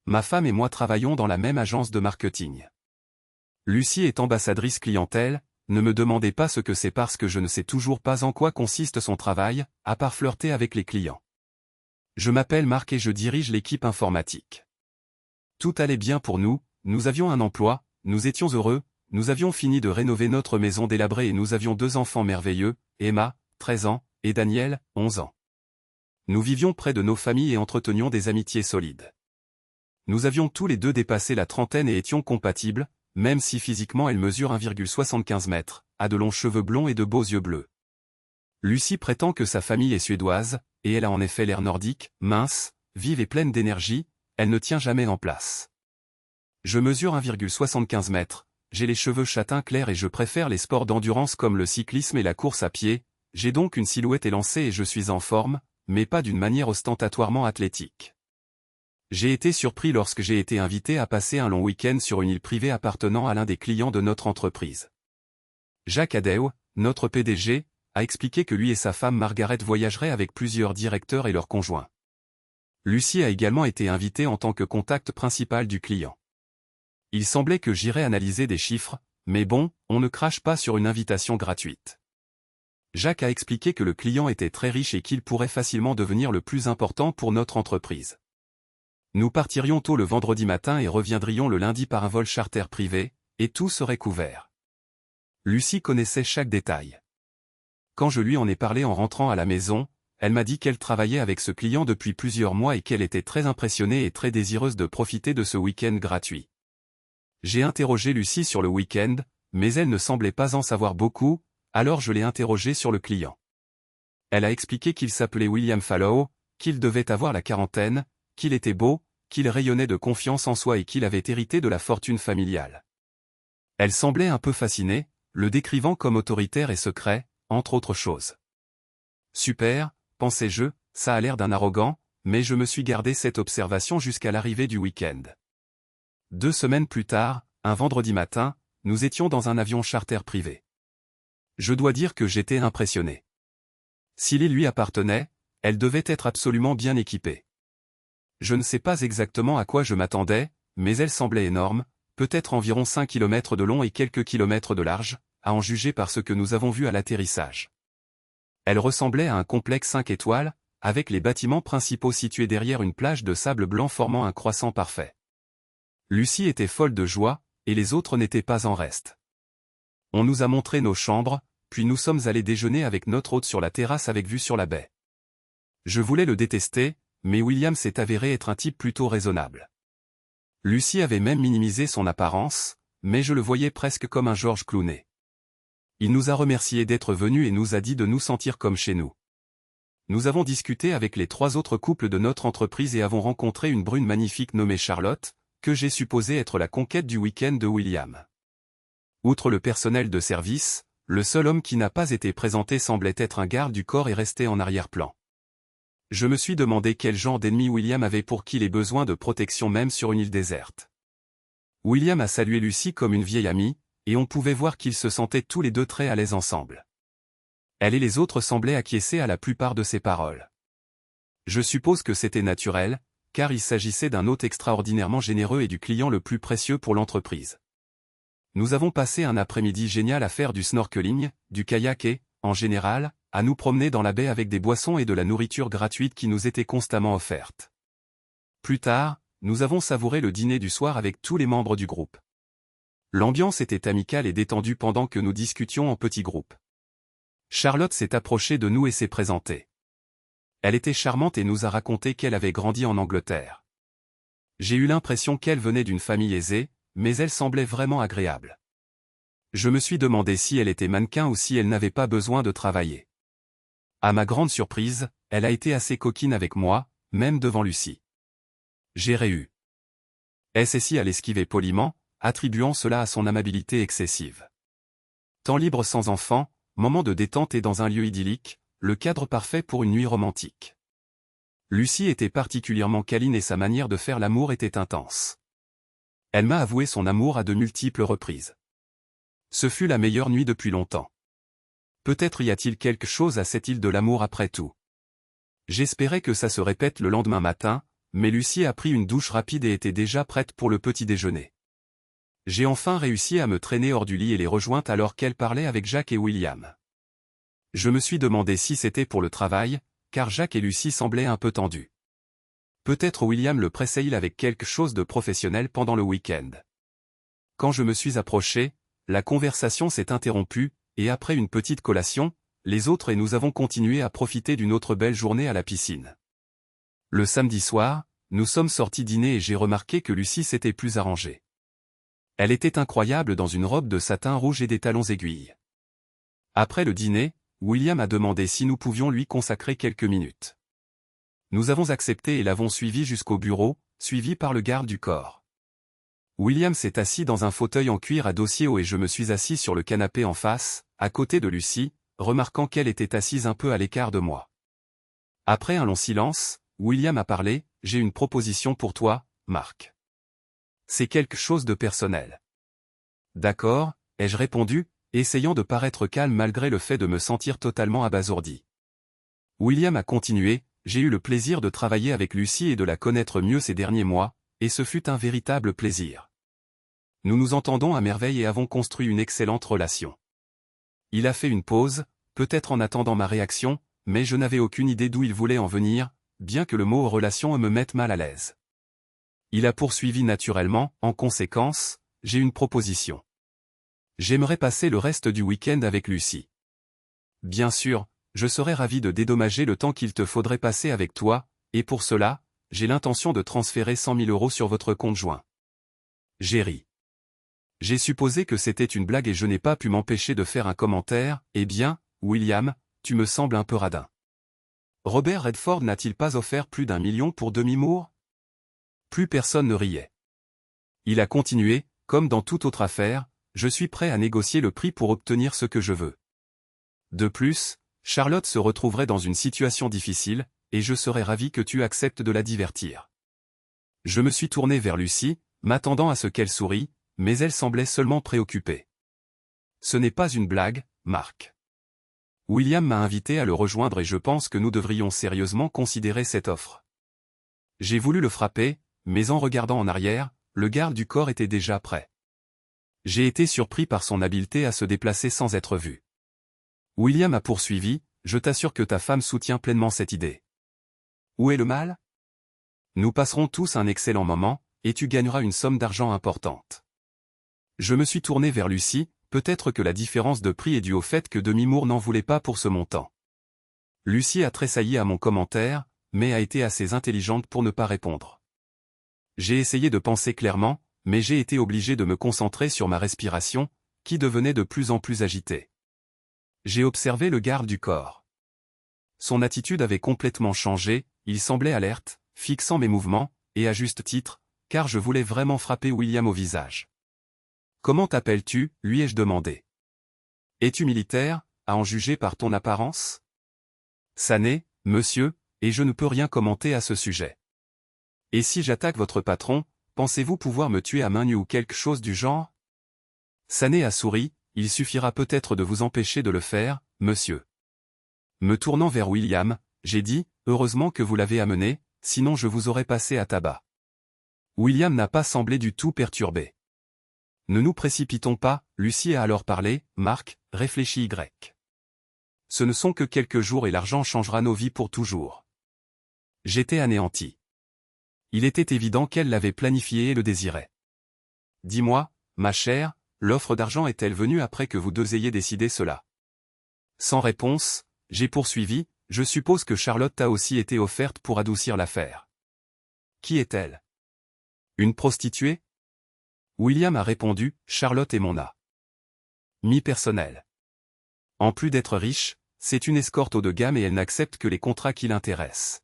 ma femme et moi travaillons dans la même agence de marketing. Lucie est ambassadrice clientèle, ne me demandez pas ce que c'est parce que je ne sais toujours pas en quoi consiste son travail, à part flirter avec les clients. Je m'appelle Marc et je dirige l'équipe informatique. Tout allait bien pour nous, nous avions un emploi, nous étions heureux, nous avions fini de rénover notre maison délabrée et nous avions 2 enfants merveilleux, Emma, 13 ans, et Daniel, 11 ans. Nous vivions près de nos familles et entretenions des amitiés solides. Nous avions tous les deux dépassé la trentaine et étions compatibles, même si physiquement elle mesure 1,75 m, a de longs cheveux blonds et de beaux yeux bleus. Lucie prétend que sa famille est suédoise, et elle a en effet l'air nordique, mince, vive et pleine d'énergie, elle ne tient jamais en place. Je mesure 1,75 m, j'ai les cheveux châtains clairs et je préfère les sports d'endurance comme le cyclisme et la course à pied, j'ai donc une silhouette élancée et je suis en forme, mais pas d'une manière ostentatoirement athlétique. J'ai été surpris lorsque j'ai été invité à passer un long week-end sur une île privée appartenant à l'un des clients de notre entreprise. Jacques Adeu, notre PDG, a expliqué que lui et sa femme Margaret voyageraient avec plusieurs directeurs et leurs conjoints. Lucie a également été invitée en tant que contact principal du client. Il semblait que j'irais analyser des chiffres, mais bon, on ne crache pas sur une invitation gratuite. Jacques a expliqué que le client était très riche et qu'il pourrait facilement devenir le plus important pour notre entreprise. Nous partirions tôt le vendredi matin et reviendrions le lundi par un vol charter privé, et tout serait couvert. Lucie connaissait chaque détail. Quand je lui en ai parlé en rentrant à la maison, elle m'a dit qu'elle travaillait avec ce client depuis plusieurs mois et qu'elle était très impressionnée et très désireuse de profiter de ce week-end gratuit. J'ai interrogé Lucie sur le week-end, mais elle ne semblait pas en savoir beaucoup, alors je l'ai interrogée sur le client. Elle a expliqué qu'il s'appelait William Fallow, qu'il devait avoir la quarantaine, qu'il était beau, qu'il rayonnait de confiance en soi et qu'il avait hérité de la fortune familiale. Elle semblait un peu fascinée, le décrivant comme autoritaire et secret, entre autres choses. Super, pensais-je, ça a l'air d'un arrogant, mais je me suis gardé cette observation jusqu'à l'arrivée du week-end. 2 semaines plus tard, un vendredi matin, nous étions dans un avion charter privé. Je dois dire que j'étais impressionné. Si l'île lui appartenait, elle devait être absolument bien équipée. Je ne sais pas exactement à quoi je m'attendais, mais elle semblait énorme, peut-être environ 5 km de long et quelques kilomètres de large, à en juger par ce que nous avons vu à l'atterrissage. Elle ressemblait à un complexe 5 étoiles, avec les bâtiments principaux situés derrière une plage de sable blanc formant un croissant parfait. Lucie était folle de joie, et les autres n'étaient pas en reste. On nous a montré nos chambres, puis nous sommes allés déjeuner avec notre hôte sur la terrasse avec vue sur la baie. Je voulais le détester, mais William s'est avéré être un type plutôt raisonnable. Lucie avait même minimisé son apparence, mais je le voyais presque comme un George Clooney. Il nous a remerciés d'être venus et nous a dit de nous sentir comme chez nous. Nous avons discuté avec les 3 autres couples de notre entreprise et avons rencontré une brune magnifique nommée Charlotte, que j'ai supposé être la conquête du week-end de William. Outre le personnel de service, le seul homme qui n'a pas été présenté semblait être un garde du corps et restait en arrière-plan. Je me suis demandé quel genre d'ennemi William avait pour qu'il ait besoin de protection même sur une île déserte. William a salué Lucie comme une vieille amie, et on pouvait voir qu'ils se sentaient tous les deux très à l'aise ensemble. Elle et les autres semblaient acquiescer à la plupart de ses paroles. Je suppose que c'était naturel, car il s'agissait d'un hôte extraordinairement généreux et du client le plus précieux pour l'entreprise. Nous avons passé un après-midi génial à faire du snorkeling, du kayak et, en général, à nous promener dans la baie avec des boissons et de la nourriture gratuite qui nous était constamment offerte. Plus tard, nous avons savouré le dîner du soir avec tous les membres du groupe. L'ambiance était amicale et détendue pendant que nous discutions en petits groupes. Charlotte s'est approchée de nous et s'est présentée. Elle était charmante et nous a raconté qu'elle avait grandi en Angleterre. J'ai eu l'impression qu'elle venait d'une famille aisée, mais elle semblait vraiment agréable. Je me suis demandé si elle était mannequin ou si elle n'avait pas besoin de travailler. À ma grande surprise, elle a été assez coquine avec moi, même devant Lucie. J'ai réu. SSI à l'esquiver poliment, attribuant cela à son amabilité excessive. Temps libre sans enfant, moment de détente et dans un lieu idyllique, le cadre parfait pour une nuit romantique. Lucie était particulièrement câline et sa manière de faire l'amour était intense. Elle m'a avoué son amour à de multiples reprises. Ce fut la meilleure nuit depuis longtemps. Peut-être y a-t-il quelque chose à cette île de l'amour après tout. J'espérais que ça se répète le lendemain matin, mais Lucie a pris une douche rapide et était déjà prête pour le petit déjeuner. J'ai enfin réussi à me traîner hors du lit et les rejointe alors qu'elle parlait avec Jacques et William. Je me suis demandé si c'était pour le travail, car Jacques et Lucie semblaient un peu tendus. Peut-être William le pressait-il avec quelque chose de professionnel pendant le week-end. Quand je me suis approché, la conversation s'est interrompue, et après une petite collation, les autres et nous avons continué à profiter d'une autre belle journée à la piscine. Le samedi soir, nous sommes sortis dîner et j'ai remarqué que Lucie s'était plus arrangée. Elle était incroyable dans une robe de satin rouge et des talons aiguilles. Après le dîner, William a demandé si nous pouvions lui consacrer quelques minutes. Nous avons accepté et l'avons suivi jusqu'au bureau, suivi par le garde du corps. William s'est assis dans un fauteuil en cuir à dossier haut et je me suis assis sur le canapé en face, à côté de Lucie, remarquant qu'elle était assise un peu à l'écart de moi. Après un long silence, William a parlé, « J'ai une proposition pour toi, Marc. C'est quelque chose de personnel. » « D'accord, » ai-je répondu, essayant de paraître calme malgré le fait de me sentir totalement abasourdi. William a continué, « J'ai eu le plaisir de travailler avec Lucie et de la connaître mieux ces derniers mois, et ce fut un véritable plaisir. Nous nous entendons à merveille et avons construit une excellente relation. » Il a fait une pause, peut-être en attendant ma réaction, mais je n'avais aucune idée d'où il voulait en venir, bien que le mot « relation » me mette mal à l'aise. Il a poursuivi naturellement, « En conséquence, j'ai une proposition. J'aimerais passer le reste du week-end avec Lucie. Bien sûr, je serais ravi de dédommager le temps qu'il te faudrait passer avec toi, et pour cela, j'ai l'intention de transférer 100 000 € sur votre compte joint. » J'ai ri. J'ai supposé que c'était une blague et je n'ai pas pu m'empêcher de faire un commentaire, « Eh bien, William, tu me sembles un peu radin. Robert Redford n'a-t-il pas offert plus d'1 million pour Demi Moore ?» Plus personne ne riait. Il a continué, « Comme dans toute autre affaire, je suis prêt à négocier le prix pour obtenir ce que je veux. De plus, Charlotte se retrouverait dans une situation difficile, et je serais ravi que tu acceptes de la divertir. » Je me suis tourné vers Lucie, m'attendant à ce qu'elle sourie, mais elle semblait seulement préoccupée. « Ce n'est pas une blague, Marc. William m'a invité à le rejoindre et je pense que nous devrions sérieusement considérer cette offre. » J'ai voulu le frapper, mais en regardant en arrière, le garde du corps était déjà prêt. J'ai été surpris par son habileté à se déplacer sans être vu. William a poursuivi, « Je t'assure que ta femme soutient pleinement cette idée. Où est le mal ? Nous passerons tous un excellent moment, et tu gagneras une somme d'argent importante. » Je me suis tourné vers Lucie, peut-être que la différence de prix est due au fait que Demi Moore n'en voulait pas pour ce montant. Lucie a tressailli à mon commentaire, mais a été assez intelligente pour ne pas répondre. J'ai essayé de penser clairement, mais j'ai été obligé de me concentrer sur ma respiration, qui devenait de plus en plus agitée. J'ai observé le garde du corps. Son attitude avait complètement changé, il semblait alerte, fixant mes mouvements, et à juste titre, car je voulais vraiment frapper William au visage. « Comment t'appelles-tu » lui ai-je demandé. « Es-tu militaire, à en juger par ton apparence ?»« Ça n'est, monsieur, et je ne peux rien commenter à ce sujet. »« Et si j'attaque votre patron, pensez-vous pouvoir me tuer à main nue ou quelque chose du genre ?» Sané a souri, « Il suffira peut-être de vous empêcher de le faire, monsieur. » Me tournant vers William, j'ai dit, « Heureusement que vous l'avez amené, sinon je vous aurais passé à tabac. » William n'a pas semblé du tout perturbé. « Ne nous précipitons pas, » Lucie a alors parlé, « Marc, réfléchis Y. Ce ne sont que quelques jours et l'argent changera nos vies pour toujours. » J'étais anéanti. Il était évident qu'elle l'avait planifié et le désirait. « Dis-moi, ma chère, l'offre d'argent est-elle venue après que vous deux ayez décidé cela ?» Sans réponse, j'ai poursuivi, « Je suppose que Charlotte t'a aussi été offerte pour adoucir l'affaire. » Qui est-elle ? Une prostituée ? William a répondu, « Charlotte est mon ami personnel. En plus d'être riche, c'est une escorte haut de gamme et elle n'accepte que les contrats qui l'intéressent.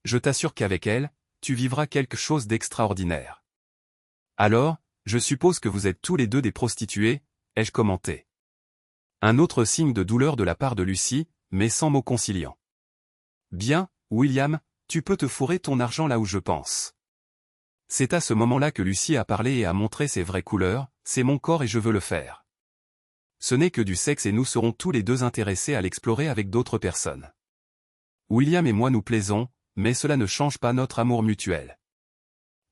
Je t'assure qu'avec elle, tu vivras quelque chose d'extraordinaire. » Alors, je suppose que vous êtes tous les deux des prostituées, ai-je commenté. Un autre signe de douleur de la part de Lucie, mais sans mots conciliants. Bien, William, tu peux te fourrer ton argent là où je pense. C'est à ce moment-là que Lucie a parlé et a montré ses vraies couleurs, c'est mon corps et je veux le faire. Ce n'est que du sexe et nous serons tous les deux intéressés à l'explorer avec d'autres personnes. William et moi nous plaisons, mais cela ne change pas notre amour mutuel.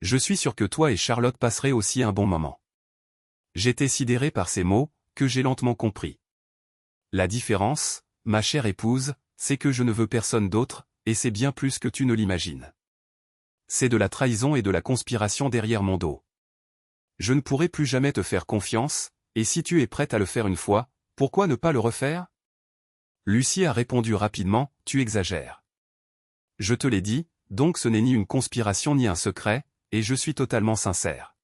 Je suis sûr que toi et Charlotte passerez aussi un bon moment. » J'étais sidéré par ces mots, que j'ai lentement compris. La différence, ma chère épouse, c'est que je ne veux personne d'autre, et c'est bien plus que tu ne l'imagines. C'est de la trahison et de la conspiration derrière mon dos. Je ne pourrai plus jamais te faire confiance, et si tu es prête à le faire une fois, pourquoi ne pas le refaire? Lucie a répondu rapidement, tu exagères. Je te l'ai dit, donc ce n'est ni une conspiration ni un secret, et je suis totalement sincère.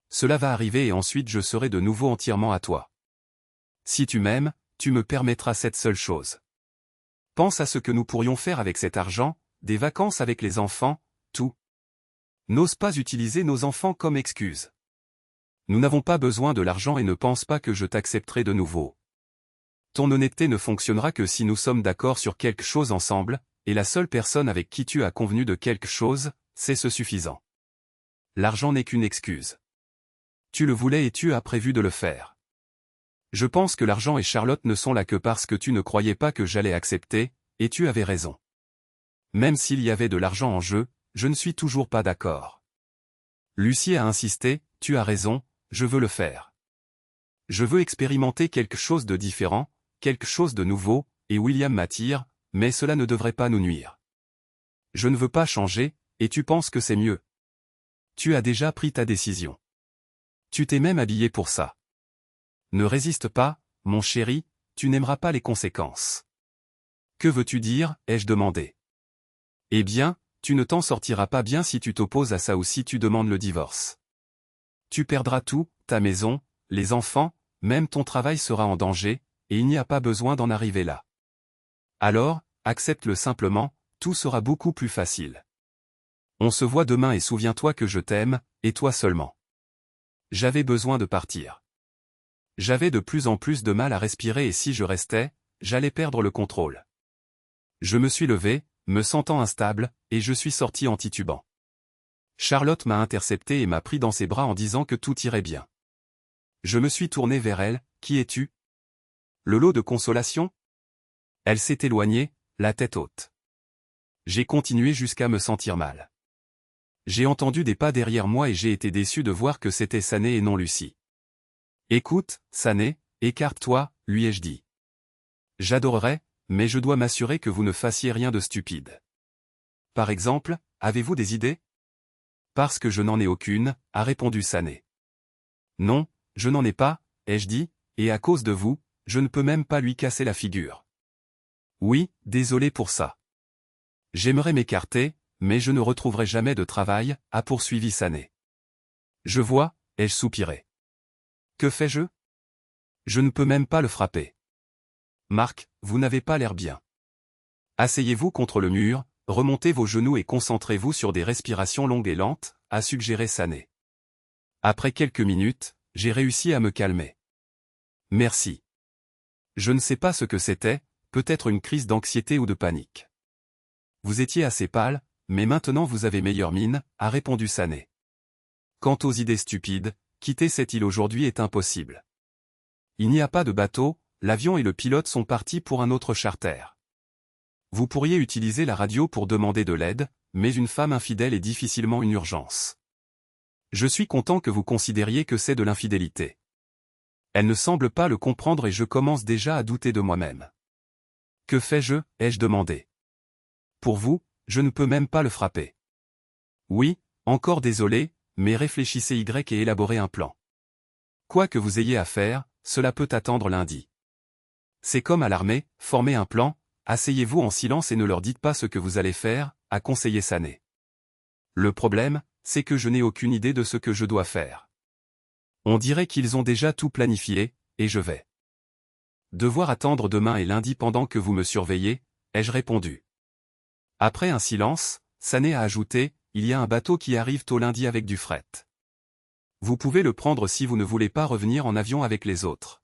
Cela va arriver et ensuite je serai de nouveau entièrement à toi. Si tu m'aimes, tu me permettras cette seule chose. Pense à ce que nous pourrions faire avec cet argent, des vacances avec les enfants, tout. N'ose pas utiliser nos enfants comme excuse. Nous n'avons pas besoin de l'argent et ne pense pas que je t'accepterai de nouveau. Ton honnêteté ne fonctionnera que si nous sommes d'accord sur quelque chose ensemble, et la seule personne avec qui tu as convenu de quelque chose, c'est ce suffisant. L'argent n'est qu'une excuse. Tu le voulais et tu as prévu de le faire. Je pense que l'argent et Charlotte ne sont là que parce que tu ne croyais pas que j'allais accepter, et tu avais raison. Même s'il y avait de l'argent en jeu, je ne suis toujours pas d'accord. Lucie a insisté, tu as raison, je veux le faire. Je veux expérimenter quelque chose de différent, quelque chose de nouveau, et William m'attire, mais cela ne devrait pas nous nuire. Je ne veux pas changer, et tu penses que c'est mieux. Tu as déjà pris ta décision. Tu t'es même habillé pour ça. Ne résiste pas, mon chéri, tu n'aimeras pas les conséquences. Que veux-tu dire, ai-je demandé. Eh bien, tu ne t'en sortiras pas bien si tu t'opposes à ça ou si tu demandes le divorce. Tu perdras tout, ta maison, les enfants, même ton travail sera en danger, et il n'y a pas besoin d'en arriver là. Alors, accepte-le simplement, tout sera beaucoup plus facile. On se voit demain et souviens-toi que je t'aime, et toi seulement. J'avais besoin de partir. J'avais de plus en plus de mal à respirer et si je restais, j'allais perdre le contrôle. Je me suis levé, me sentant instable, et je suis sorti en titubant. Charlotte m'a intercepté et m'a pris dans ses bras en disant que tout irait bien. Je me suis tourné vers elle, qui es-tu? Le lot de consolation? Elle s'est éloignée, la tête haute. J'ai continué jusqu'à me sentir mal. J'ai entendu des pas derrière moi et j'ai été déçu de voir que c'était Sané et non Lucie. Écoute, Sané, écarte-toi, lui ai-je dit. J'adorerais, mais je dois m'assurer que vous ne fassiez rien de stupide. Par exemple, avez-vous des idées? Parce que je n'en ai aucune, a répondu Sané. Non, je n'en ai pas, ai-je dit, et à cause de vous, je ne peux même pas lui casser la figure. Oui, désolé pour ça. J'aimerais m'écarter, mais je ne retrouverai jamais de travail, a poursuivi Sané. Je vois, ai-je soupiré. Que fais-je? Je ne peux même pas le frapper. Marc, vous n'avez pas l'air bien. Asseyez-vous contre le mur, remontez vos genoux et concentrez-vous sur des respirations longues et lentes, a suggéré Sané. Après quelques minutes, j'ai réussi à me calmer. Merci. Je ne sais pas ce que c'était, peut-être une crise d'anxiété ou de panique. Vous étiez assez pâle, mais maintenant vous avez meilleure mine, a répondu Sané. Quant aux idées stupides, quitter cette île aujourd'hui est impossible. Il n'y a pas de bateau, l'avion et le pilote sont partis pour un autre charter. Vous pourriez utiliser la radio pour demander de l'aide, mais une femme infidèle est difficilement une urgence. Je suis content que vous considériez que c'est de l'infidélité. Elle ne semble pas le comprendre et je commence déjà à douter de moi-même. Que fais-je, ai-je demandé. Pour vous, je ne peux même pas le frapper. Oui, encore désolé, mais réfléchissez et élaborez un plan. Quoi que vous ayez à faire, cela peut attendre lundi. C'est comme à l'armée, formez un plan, asseyez-vous en silence et ne leur dites pas ce que vous allez faire, a conseillé Sané. Le problème, c'est que je n'ai aucune idée de ce que je dois faire. On dirait qu'ils ont déjà tout planifié, et je vais devoir attendre demain et lundi pendant que vous me surveillez, ai-je répondu. Après un silence, Sané a ajouté, il y a un bateau qui arrive tôt lundi avec du fret. Vous pouvez le prendre si vous ne voulez pas revenir en avion avec les autres.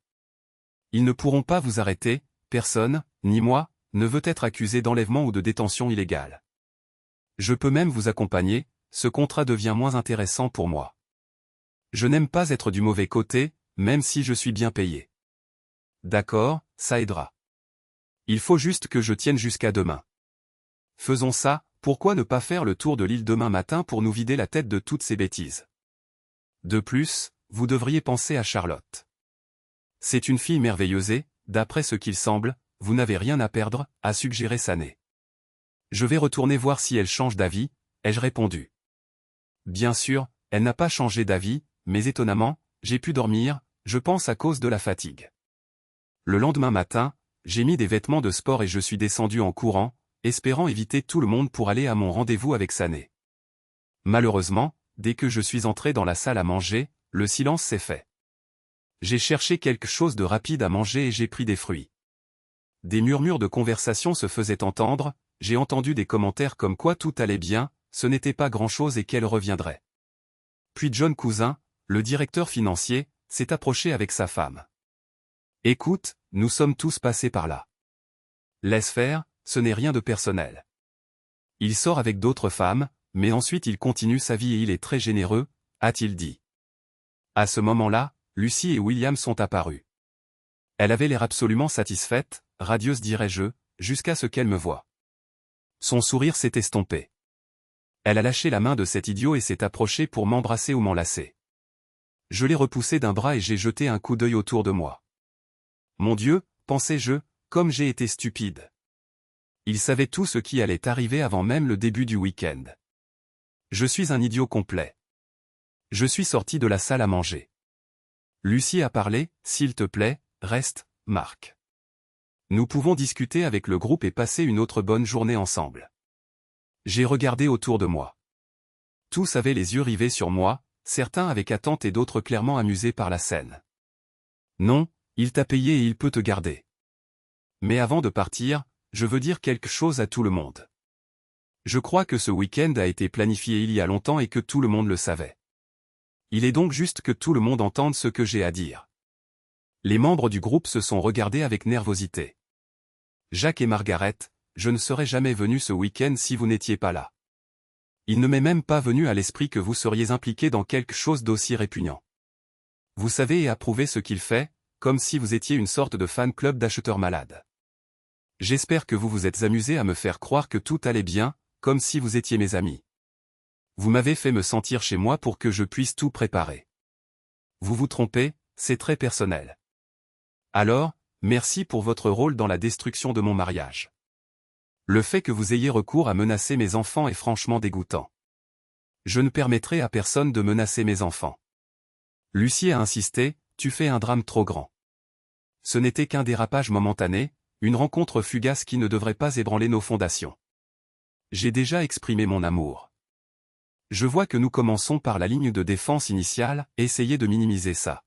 Ils ne pourront pas vous arrêter, personne, ni moi, ne veut être accusé d'enlèvement ou de détention illégale. Je peux même vous accompagner, ce contrat devient moins intéressant pour moi. Je n'aime pas être du mauvais côté, même si je suis bien payé. D'accord, ça aidera. Il faut juste que je tienne jusqu'à demain. Faisons ça, pourquoi ne pas faire le tour de l'île demain matin pour nous vider la tête de toutes ces bêtises? De plus, vous devriez penser à Charlotte. C'est une fille merveilleuse et, d'après ce qu'il semble, vous n'avez rien à perdre, a suggéré Sané. Je vais retourner voir si elle change d'avis, ai-je répondu. Bien sûr, elle n'a pas changé d'avis, mais étonnamment, j'ai pu dormir, je pense à cause de la fatigue. Le lendemain matin, j'ai mis des vêtements de sport et je suis descendu en courant, espérant éviter tout le monde pour aller à mon rendez-vous avec Sané. Malheureusement, dès que je suis entré dans la salle à manger, le silence s'est fait. J'ai cherché quelque chose de rapide à manger et j'ai pris des fruits. Des murmures de conversation se faisaient entendre, j'ai entendu des commentaires comme quoi tout allait bien, ce n'était pas grand-chose et qu'elle reviendrait. Puis John Cousin, le directeur financier, s'est approché avec sa femme. Écoute, nous sommes tous passés par là. Laisse faire, ce n'est rien de personnel. Il sort avec d'autres femmes, mais ensuite il continue sa vie et il est très généreux, a-t-il dit. À ce moment-là, Lucie et William sont apparus. Elle avait l'air absolument satisfaite, radieuse dirais-je, jusqu'à ce qu'elle me voie. Son sourire s'est estompé. Elle a lâché la main de cet idiot et s'est approchée pour m'embrasser ou m'enlacer. Je l'ai repoussé d'un bras et j'ai jeté un coup d'œil autour de moi. Mon Dieu, pensais-je, comme j'ai été stupide. Il savait tout ce qui allait arriver avant même le début du week-end. Je suis un idiot complet. Je suis sorti de la salle à manger. Lucie a parlé, s'il te plaît, reste, Marc. Nous pouvons discuter avec le groupe et passer une autre bonne journée ensemble. J'ai regardé autour de moi. Tous avaient les yeux rivés sur moi, certains avec attente et d'autres clairement amusés par la scène. Non, il t'a payé et il peut te garder. Mais avant de partir, je veux dire quelque chose à tout le monde. Je crois que ce week-end a été planifié il y a longtemps et que tout le monde le savait. Il est donc juste que tout le monde entende ce que j'ai à dire. Les membres du groupe se sont regardés avec nervosité. Jacques et Margaret, je ne serais jamais venu ce week-end si vous n'étiez pas là. Il ne m'est même pas venu à l'esprit que vous seriez impliqués dans quelque chose d'aussi répugnant. Vous savez et approuvez ce qu'il fait, comme si vous étiez une sorte de fan club d'acheteurs malades. J'espère que vous vous êtes amusés à me faire croire que tout allait bien, comme si vous étiez mes amis. Vous m'avez fait me sentir chez moi pour que je puisse tout préparer. Vous vous trompez, c'est très personnel. Alors, merci pour votre rôle dans la destruction de mon mariage. Le fait que vous ayez recours à menacer mes enfants est franchement dégoûtant. Je ne permettrai à personne de menacer mes enfants. Lucie a insisté, tu fais un drame trop grand. Ce n'était qu'un dérapage momentané, une rencontre fugace qui ne devrait pas ébranler nos fondations. J'ai déjà exprimé mon amour. Je vois que nous commençons par la ligne de défense initiale, essayez de minimiser ça.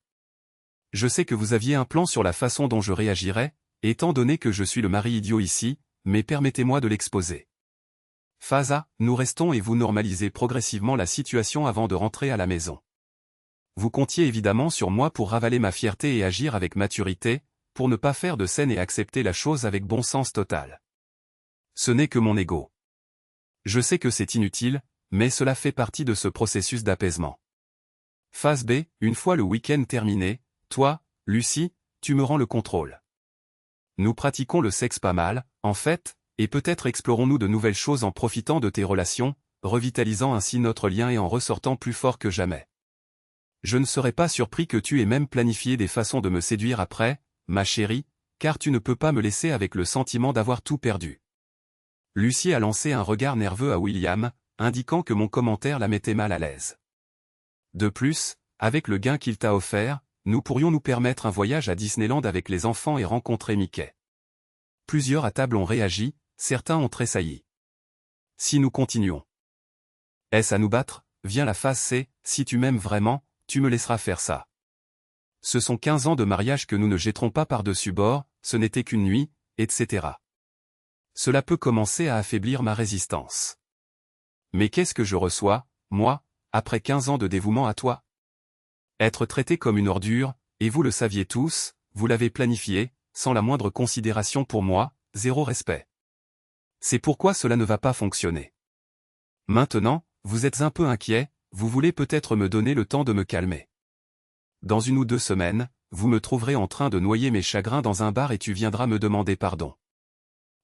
Je sais que vous aviez un plan sur la façon dont je réagirais, étant donné que je suis le mari idiot ici, mais permettez-moi de l'exposer. Phase A, nous restons et vous normalisez progressivement la situation avant de rentrer à la maison. Vous comptiez évidemment sur moi pour ravaler ma fierté et agir avec maturité, pour ne pas faire de scène et accepter la chose avec bon sens total. Ce n'est que mon ego. Je sais que c'est inutile, mais cela fait partie de ce processus d'apaisement. Phase B, une fois le week-end terminé, toi, Lucie, tu me rends le contrôle. Nous pratiquons le sexe pas mal, en fait, et peut-être explorons-nous de nouvelles choses en profitant de tes relations, revitalisant ainsi notre lien et en ressortant plus fort que jamais. Je ne serais pas surpris que tu aies même planifié des façons de me séduire après, ma chérie, car tu ne peux pas me laisser avec le sentiment d'avoir tout perdu. Lucie a lancé un regard nerveux à William, indiquant que mon commentaire la mettait mal à l'aise. De plus, avec le gain qu'il t'a offert, nous pourrions nous permettre un voyage à Disneyland avec les enfants et rencontrer Mickey. Plusieurs à table ont réagi, certains ont tressailli. Si nous continuons. Est-ce à nous battre? Vient la phase C, si tu m'aimes vraiment, tu me laisseras faire ça. Ce sont 15 ans de mariage que nous ne jetterons pas par-dessus bord, ce n'était qu'une nuit, etc. Cela peut commencer à affaiblir ma résistance. Mais qu'est-ce que je reçois, moi, après 15 ans de dévouement à toi? Être traité comme une ordure, et vous le saviez tous, vous l'avez planifié, sans la moindre considération pour moi, zéro respect. C'est pourquoi cela ne va pas fonctionner. Maintenant, vous êtes un peu inquiet, vous voulez peut-être me donner le temps de me calmer. Dans 1 ou 2 semaines, vous me trouverez en train de noyer mes chagrins dans un bar et tu viendras me demander pardon.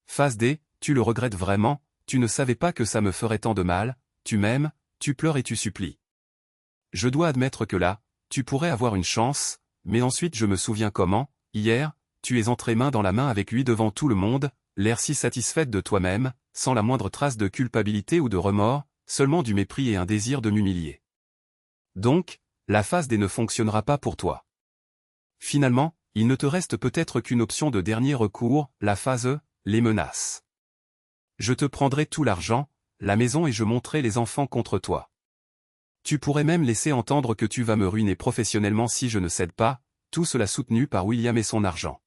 Phase D, tu le regrettes vraiment, tu ne savais pas que ça me ferait tant de mal, tu m'aimes, tu pleures et tu supplies. Je dois admettre que là, tu pourrais avoir une chance, mais ensuite je me souviens comment, hier, tu es entré main dans la main avec lui devant tout le monde, l'air si satisfaite de toi-même, sans la moindre trace de culpabilité ou de remords, seulement du mépris et un désir de m'humilier. Donc, la phase D ne fonctionnera pas pour toi. Finalement, il ne te reste peut-être qu'une option de dernier recours, la phase E, les menaces. Je te prendrai tout l'argent, la maison et je monterai les enfants contre toi. Tu pourrais même laisser entendre que tu vas me ruiner professionnellement si je ne cède pas, tout cela soutenu par William et son argent.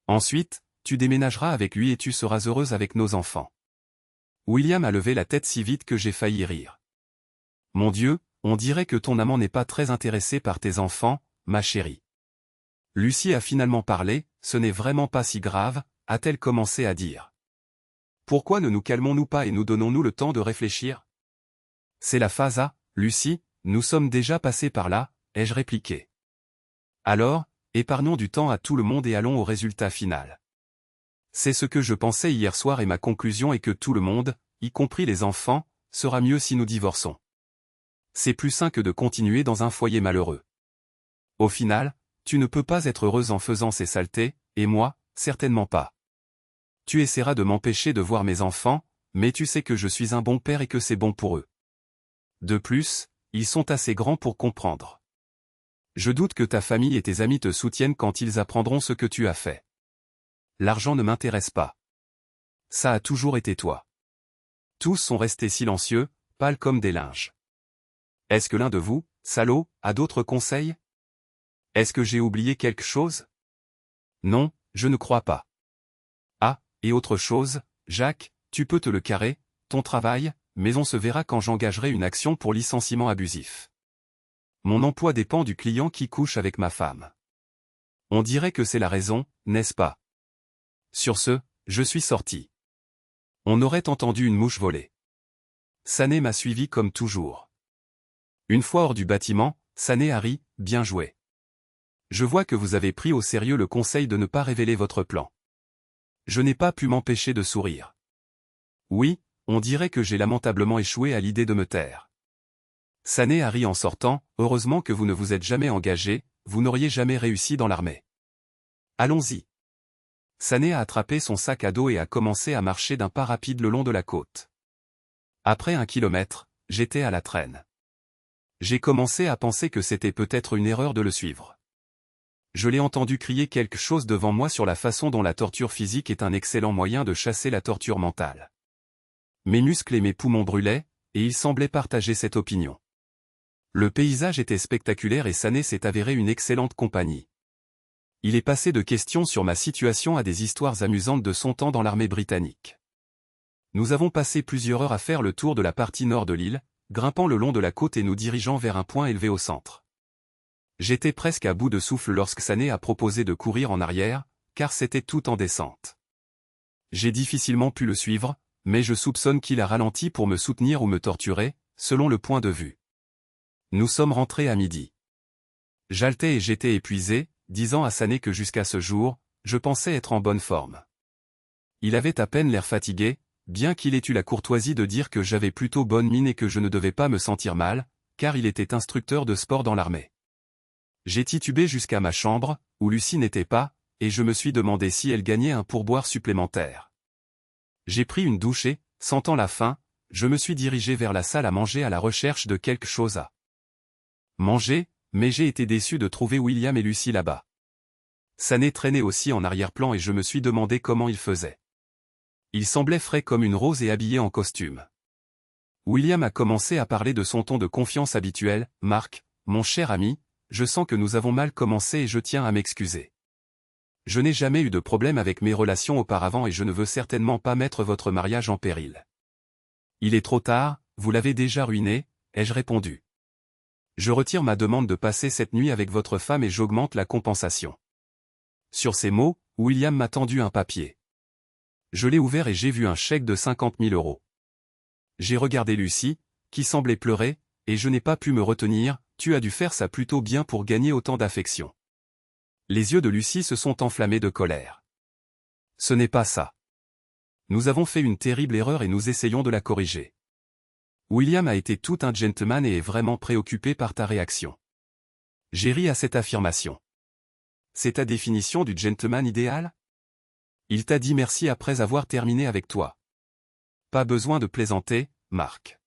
Ensuite, tu déménageras avec lui et tu seras heureuse avec nos enfants. William a levé la tête si vite que j'ai failli rire. Mon Dieu, on dirait que ton amant n'est pas très intéressé par tes enfants, ma chérie. Lucie a finalement parlé, ce n'est vraiment pas si grave, a-t-elle commencé à dire. Pourquoi ne nous calmons-nous pas et nous donnons-nous le temps de réfléchir? C'est la phase A, Lucie, nous sommes déjà passés par là, ai-je répliqué. Alors, épargnons du temps à tout le monde et allons au résultat final. C'est ce que je pensais hier soir et ma conclusion est que tout le monde, y compris les enfants, sera mieux si nous divorçons. C'est plus sain que de continuer dans un foyer malheureux. Au final, tu ne peux pas être heureuse en faisant ces saletés, et moi, certainement pas. Tu essaieras de m'empêcher de voir mes enfants, mais tu sais que je suis un bon père et que c'est bon pour eux. De plus, ils sont assez grands pour comprendre. Je doute que ta famille et tes amis te soutiennent quand ils apprendront ce que tu as fait. L'argent ne m'intéresse pas. Ça a toujours été toi. Tous sont restés silencieux, pâles comme des linges. Est-ce que l'un de vous, salaud, a d'autres conseils? Est-ce que j'ai oublié quelque chose? Non, je ne crois pas. Ah, et autre chose, Jacques, tu peux te le carrer, ton travail, mais on se verra quand j'engagerai une action pour licenciement abusif. Mon emploi dépend du client qui couche avec ma femme. On dirait que c'est la raison, n'est-ce pas? Sur ce, je suis sorti. On aurait entendu une mouche voler. Sané m'a suivi comme toujours. Une fois hors du bâtiment, Sané a ri, bien joué. Je vois que vous avez pris au sérieux le conseil de ne pas révéler votre plan. Je n'ai pas pu m'empêcher de sourire. Oui, on dirait que j'ai lamentablement échoué à l'idée de me taire. Sané a ri en sortant, heureusement que vous ne vous êtes jamais engagé, vous n'auriez jamais réussi dans l'armée. Allons-y. Sané a attrapé son sac à dos et a commencé à marcher d'un pas rapide le long de la côte. Après 1 kilomètre, j'étais à la traîne. J'ai commencé à penser que c'était peut-être une erreur de le suivre. Je l'ai entendu crier quelque chose devant moi sur la façon dont la torture physique est un excellent moyen de chasser la torture mentale. Mes muscles et mes poumons brûlaient, et il semblait partager cette opinion. Le paysage était spectaculaire et Sané s'est avéré une excellente compagnie. Il est passé de questions sur ma situation à des histoires amusantes de son temps dans l'armée britannique. Nous avons passé plusieurs heures à faire le tour de la partie nord de l'île, grimpant le long de la côte et nous dirigeant vers un point élevé au centre. J'étais presque à bout de souffle lorsque Sané a proposé de courir en arrière, car c'était tout en descente. J'ai difficilement pu le suivre, mais je soupçonne qu'il a ralenti pour me soutenir ou me torturer, selon le point de vue. Nous sommes rentrés à midi. J'haletais et j'étais épuisé, disant à Sané que jusqu'à ce jour, je pensais être en bonne forme. Il avait à peine l'air fatigué, bien qu'il ait eu la courtoisie de dire que j'avais plutôt bonne mine et que je ne devais pas me sentir mal, car il était instructeur de sport dans l'armée. J'ai titubé jusqu'à ma chambre, où Lucie n'était pas, et je me suis demandé si elle gagnait un pourboire supplémentaire. J'ai pris une douche et, sentant la faim, je me suis dirigé vers la salle à manger à la recherche de quelque chose à manger, mais j'ai été déçu de trouver William et Lucie là-bas. Sané traînait aussi en arrière-plan et je me suis demandé comment il faisait. Il semblait frais comme une rose et habillé en costume. William a commencé à parler de son ton de confiance habituel. « Marc, mon cher ami, je sens que nous avons mal commencé et je tiens à m'excuser. Je n'ai jamais eu de problème avec mes relations auparavant et je ne veux certainement pas mettre votre mariage en péril. Il est trop tard, vous l'avez déjà ruiné, ai-je répondu. Je retire ma demande de passer cette nuit avec votre femme et j'augmente la compensation. Sur ces mots, William m'a tendu un papier. Je l'ai ouvert et j'ai vu un chèque de 50 000 €. J'ai regardé Lucie, qui semblait pleurer, et je n'ai pas pu me retenir, tu as dû faire ça plutôt bien pour gagner autant d'affection. Les yeux de Lucie se sont enflammés de colère. Ce n'est pas ça. Nous avons fait une terrible erreur et nous essayons de la corriger. William a été tout un gentleman et est vraiment préoccupé par ta réaction. J'ai ri à cette affirmation. C'est ta définition du gentleman idéal? Il t'a dit merci après avoir terminé avec toi. Pas besoin de plaisanter, Marc.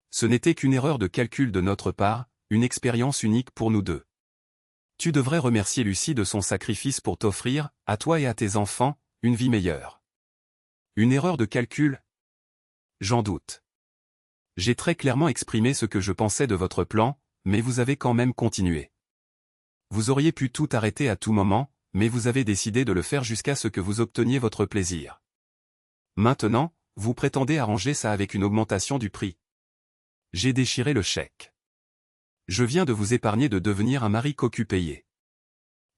Ce n'était qu'une erreur de calcul de notre part, une expérience unique pour nous deux. Tu devrais remercier Lucie de son sacrifice pour t'offrir, à toi et à tes enfants, une vie meilleure. Une erreur de calcul? J'en doute. J'ai très clairement exprimé ce que je pensais de votre plan, mais vous avez quand même continué. Vous auriez pu tout arrêter à tout moment, mais vous avez décidé de le faire jusqu'à ce que vous obteniez votre plaisir. Maintenant, vous prétendez arranger ça avec une augmentation du prix. J'ai déchiré le chèque. Je viens de vous épargner de devenir un mari cocu payé.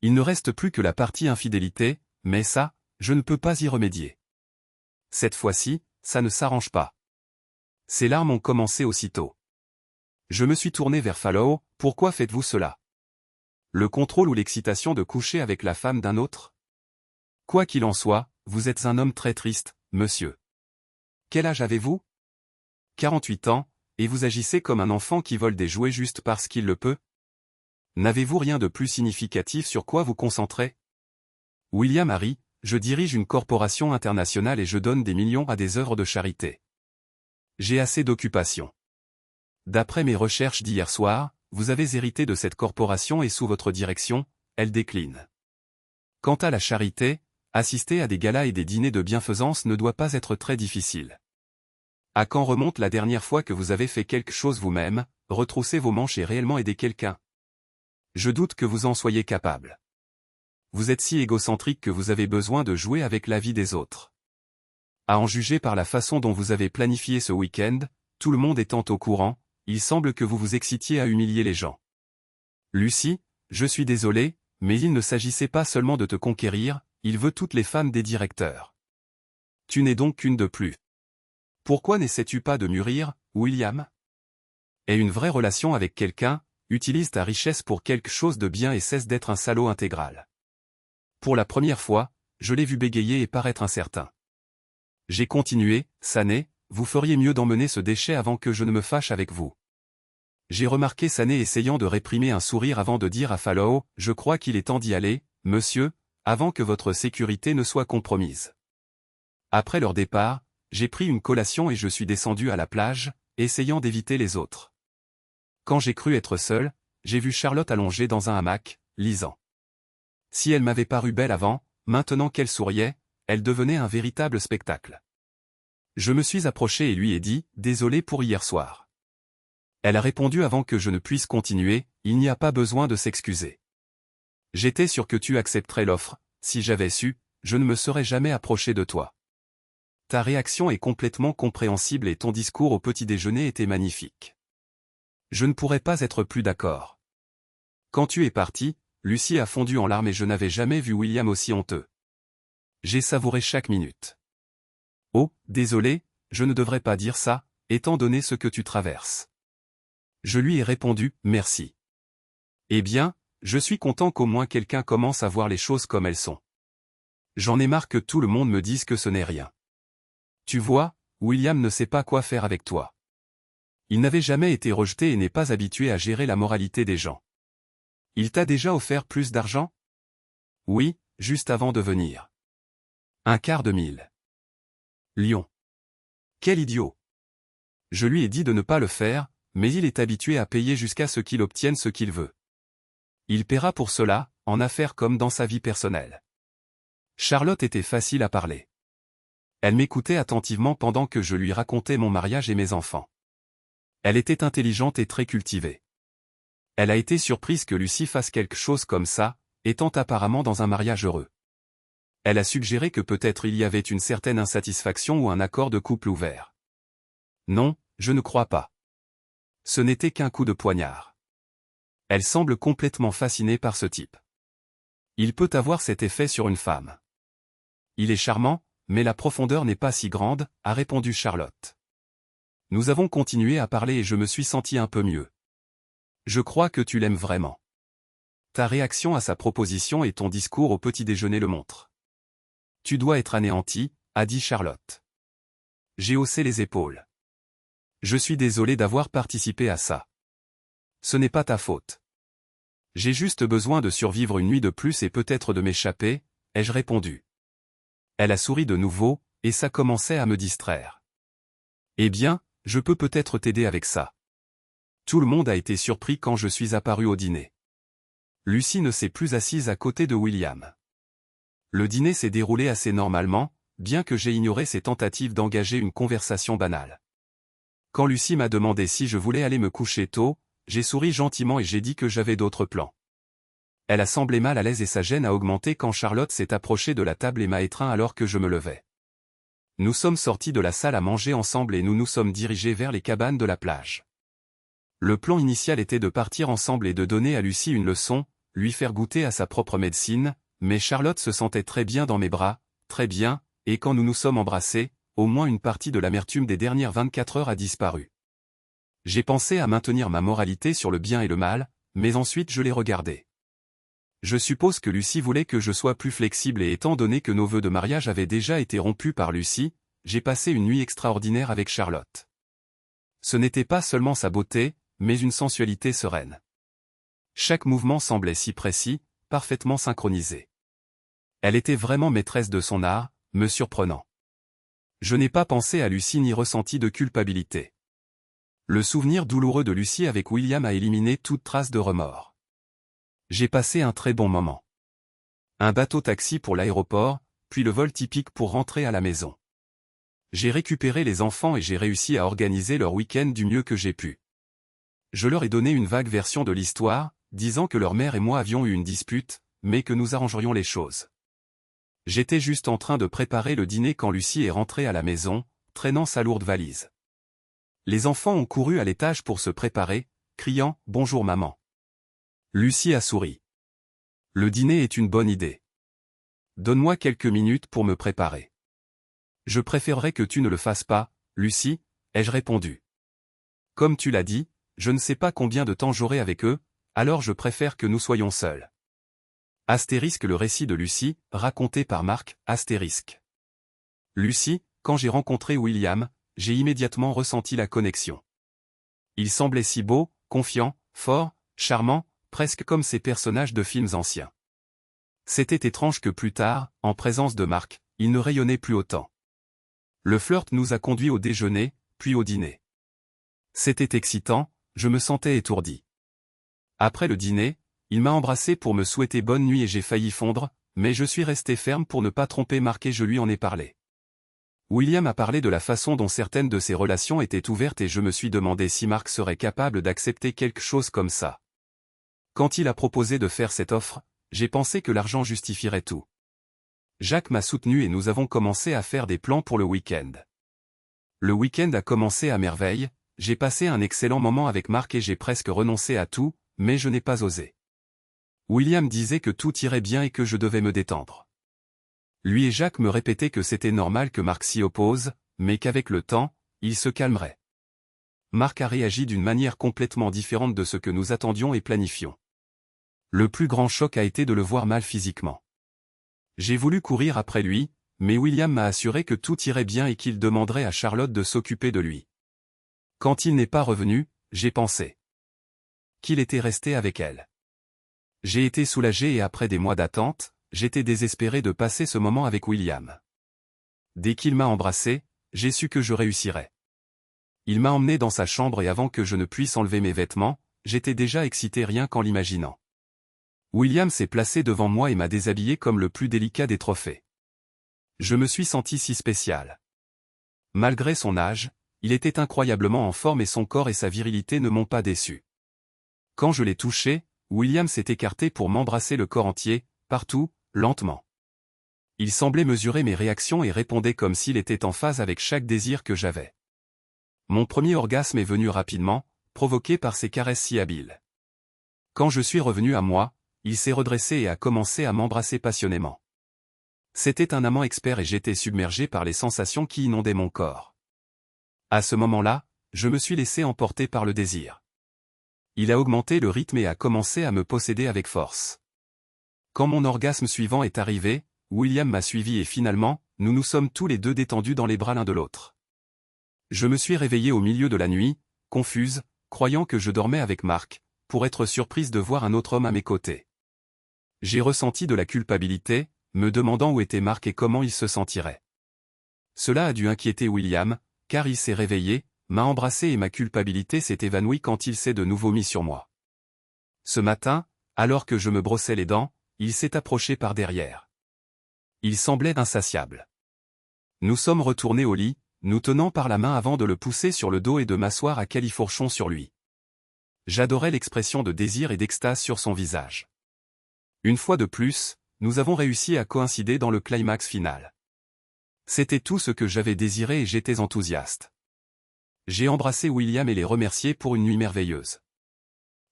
Il ne reste plus que la partie infidélité, mais ça, je ne peux pas y remédier. Cette fois-ci, ça ne s'arrange pas. Ces larmes ont commencé aussitôt. Je me suis tourné vers Fallow, pourquoi faites-vous cela? Le contrôle ou l'excitation de coucher avec la femme d'un autre? Quoi qu'il en soit, vous êtes un homme très triste, monsieur. Quel âge avez-vous? 48 ans, et vous agissez comme un enfant qui vole des jouets juste parce qu'il le peut? N'avez-vous rien de plus significatif sur quoi vous concentrer? William Harry, je dirige une corporation internationale et je donne des millions à des œuvres de charité. J'ai assez d'occupations. D'après mes recherches d'hier soir, vous avez hérité de cette corporation et sous votre direction, elle décline. Quant à la charité, assister à des galas et des dîners de bienfaisance ne doit pas être très difficile. À quand remonte la dernière fois que vous avez fait quelque chose vous-même, retroussé vos manches et réellement aidé quelqu'un? Je doute que vous en soyez capable. Vous êtes si égocentrique que vous avez besoin de jouer avec la vie des autres. À en juger par la façon dont vous avez planifié ce week-end, tout le monde étant au courant, il semble que vous vous excitiez à humilier les gens. Lucie, je suis désolé, mais il ne s'agissait pas seulement de te conquérir, il veut toutes les femmes des directeurs. Tu n'es donc qu'une de plus. Pourquoi n'essaies-tu pas de mûrir, William? Aie une vraie relation avec quelqu'un, utilise ta richesse pour quelque chose de bien et cesse d'être un salaud intégral. Pour la première fois, je l'ai vu bégayer et paraître incertain. J'ai continué, Sané, vous feriez mieux d'emmener ce déchet avant que je ne me fâche avec vous. J'ai remarqué Sané essayant de réprimer un sourire avant de dire à Fallow, je crois qu'il est temps d'y aller, monsieur, avant que votre sécurité ne soit compromise. Après leur départ, j'ai pris une collation et je suis descendu à la plage, essayant d'éviter les autres. Quand j'ai cru être seul, j'ai vu Charlotte allongée dans un hamac, lisant. Si elle m'avait paru belle avant, maintenant qu'elle souriait, elle devenait un véritable spectacle. Je me suis approché et lui ai dit, désolé pour hier soir. Elle a répondu avant que je ne puisse continuer, il n'y a pas besoin de s'excuser. J'étais sûr que tu accepterais l'offre, si j'avais su, je ne me serais jamais approché de toi. Ta réaction est complètement compréhensible et ton discours au petit déjeuner était magnifique. Je ne pourrais pas être plus d'accord. Quand tu es parti, Lucie a fondu en larmes et je n'avais jamais vu William aussi honteux. J'ai savouré chaque minute. Oh, désolé, je ne devrais pas dire ça, étant donné ce que tu traverses. Je lui ai répondu, merci. Eh bien, je suis content qu'au moins quelqu'un commence à voir les choses comme elles sont. J'en ai marre que tout le monde me dise que ce n'est rien. Tu vois, William ne sait pas quoi faire avec toi. Il n'avait jamais été rejeté et n'est pas habitué à gérer la moralité des gens. Il t'a déjà offert plus d'argent? Oui, juste avant de venir. 250 000. Lion. Quel idiot. Je lui ai dit de ne pas le faire, mais il est habitué à payer jusqu'à ce qu'il obtienne ce qu'il veut. Il paiera pour cela, en affaires comme dans sa vie personnelle. Charlotte était facile à parler. Elle m'écoutait attentivement pendant que je lui racontais mon mariage et mes enfants. Elle était intelligente et très cultivée. Elle a été surprise que Lucie fasse quelque chose comme ça, étant apparemment dans un mariage heureux. Elle a suggéré que peut-être il y avait une certaine insatisfaction ou un accord de couple ouvert. Non, je ne crois pas. Ce n'était qu'un coup de poignard. Elle semble complètement fascinée par ce type. Il peut avoir cet effet sur une femme. Il est charmant, mais la profondeur n'est pas si grande, a répondu Charlotte. Nous avons continué à parler et je me suis senti un peu mieux. Je crois que tu l'aimes vraiment. Ta réaction à sa proposition et ton discours au petit déjeuner le montrent. Tu dois être anéanti, a dit Charlotte. J'ai haussé les épaules. Je suis désolé d'avoir participé à ça. Ce n'est pas ta faute. J'ai juste besoin de survivre une nuit de plus et peut-être de m'échapper, ai-je répondu. Elle a souri de nouveau, et ça commençait à me distraire. Eh bien, je peux peut-être t'aider avec ça. Tout le monde a été surpris quand je suis apparu au dîner. Lucie ne s'est plus assise à côté de William. Le dîner s'est déroulé assez normalement, bien que j'ai ignoré ses tentatives d'engager une conversation banale. Quand Lucie m'a demandé si je voulais aller me coucher tôt, j'ai souri gentiment et j'ai dit que j'avais d'autres plans. Elle a semblé mal à l'aise et sa gêne a augmenté quand Charlotte s'est approchée de la table et m'a étreint alors que je me levais. Nous sommes sortis de la salle à manger ensemble et nous nous sommes dirigés vers les cabanes de la plage. Le plan initial était de partir ensemble et de donner à Lucie une leçon, lui faire goûter à sa propre médecine, mais Charlotte se sentait très bien dans mes bras, très bien, et quand nous nous sommes embrassés, au moins une partie de l'amertume des dernières 24 heures a disparu. J'ai pensé à maintenir ma moralité sur le bien et le mal, mais ensuite je l'ai regardée. Je suppose que Lucie voulait que je sois plus flexible et étant donné que nos vœux de mariage avaient déjà été rompus par Lucie, j'ai passé une nuit extraordinaire avec Charlotte. Ce n'était pas seulement sa beauté, mais une sensualité sereine. Chaque mouvement semblait si précis, parfaitement synchronisé. Elle était vraiment maîtresse de son art, me surprenant. Je n'ai pas pensé à Lucie ni ressenti de culpabilité. Le souvenir douloureux de Lucie avec William a éliminé toute trace de remords. J'ai passé un très bon moment. Un bateau-taxi pour l'aéroport, puis le vol typique pour rentrer à la maison. J'ai récupéré les enfants et j'ai réussi à organiser leur week-end du mieux que j'ai pu. Je leur ai donné une vague version de l'histoire, disant que leur mère et moi avions eu une dispute, mais que nous arrangerions les choses. J'étais juste en train de préparer le dîner quand Lucie est rentrée à la maison, traînant sa lourde valise. Les enfants ont couru à l'étage pour se préparer, criant « Bonjour maman ». Lucie a souri. Le dîner est une bonne idée. Donne-moi quelques minutes pour me préparer. Je préférerais que tu ne le fasses pas, Lucie, ai-je répondu. Comme tu l'as dit, je ne sais pas combien de temps j'aurai avec eux, alors je préfère que nous soyons seuls. Astérisque le récit de Lucie, raconté par Marc, astérisque. Lucie, quand j'ai rencontré William, j'ai immédiatement ressenti la connexion. Il semblait si beau, confiant, fort, charmant, presque comme ces personnages de films anciens. C'était étrange que plus tard, en présence de Marc, il ne rayonnait plus autant. Le flirt nous a conduits au déjeuner, puis au dîner. C'était excitant, je me sentais étourdi. Après le dîner, il m'a embrassé pour me souhaiter bonne nuit et j'ai failli fondre, mais je suis resté ferme pour ne pas tromper Marc et je lui en ai parlé. William a parlé de la façon dont certaines de ses relations étaient ouvertes et je me suis demandé si Marc serait capable d'accepter quelque chose comme ça. Quand il a proposé de faire cette offre, j'ai pensé que l'argent justifierait tout. Jacques m'a soutenu et nous avons commencé à faire des plans pour le week-end. Le week-end a commencé à merveille, j'ai passé un excellent moment avec Marc et j'ai presque renoncé à tout, mais je n'ai pas osé. William disait que tout irait bien et que je devais me détendre. Lui et Jacques me répétaient que c'était normal que Marc s'y oppose, mais qu'avec le temps, il se calmerait. Marc a réagi d'une manière complètement différente de ce que nous attendions et planifions. Le plus grand choc a été de le voir mal physiquement. J'ai voulu courir après lui, mais William m'a assuré que tout irait bien et qu'il demanderait à Charlotte de s'occuper de lui. Quand il n'est pas revenu, j'ai pensé qu'il était resté avec elle. J'ai été soulagé et après des mois d'attente, j'étais désespéré de passer ce moment avec William. Dès qu'il m'a embrassé, j'ai su que je réussirais. Il m'a emmené dans sa chambre et avant que je ne puisse enlever mes vêtements, j'étais déjà excité rien qu'en l'imaginant. William s'est placé devant moi et m'a déshabillé comme le plus délicat des trophées. Je me suis senti si spécial. Malgré son âge, il était incroyablement en forme et son corps et sa virilité ne m'ont pas déçu. Quand je l'ai touché, William s'est écarté pour m'embrasser le corps entier, partout, lentement. Il semblait mesurer mes réactions et répondait comme s'il était en phase avec chaque désir que j'avais. Mon premier orgasme est venu rapidement, provoqué par ses caresses si habiles. Quand je suis revenu à moi, il s'est redressé et a commencé à m'embrasser passionnément. C'était un amant expert et j'étais submergé par les sensations qui inondaient mon corps. À ce moment-là, je me suis laissé emporter par le désir. Il a augmenté le rythme et a commencé à me posséder avec force. Quand mon orgasme suivant est arrivé, William m'a suivi et finalement, nous nous sommes tous les deux détendus dans les bras l'un de l'autre. Je me suis réveillé au milieu de la nuit, confuse, croyant que je dormais avec Marc, pour être surprise de voir un autre homme à mes côtés. J'ai ressenti de la culpabilité, me demandant où était Marc et comment il se sentirait. Cela a dû inquiéter William, car il s'est réveillé, m'a embrassé et ma culpabilité s'est évanouie quand il s'est de nouveau mis sur moi. Ce matin, alors que je me brossais les dents, il s'est approché par derrière. Il semblait insatiable. Nous sommes retournés au lit, nous tenant par la main avant de le pousser sur le dos et de m'asseoir à califourchon sur lui. J'adorais l'expression de désir et d'extase sur son visage. Une fois de plus, nous avons réussi à coïncider dans le climax final. C'était tout ce que j'avais désiré et j'étais enthousiaste. J'ai embrassé William et les remercié pour une nuit merveilleuse.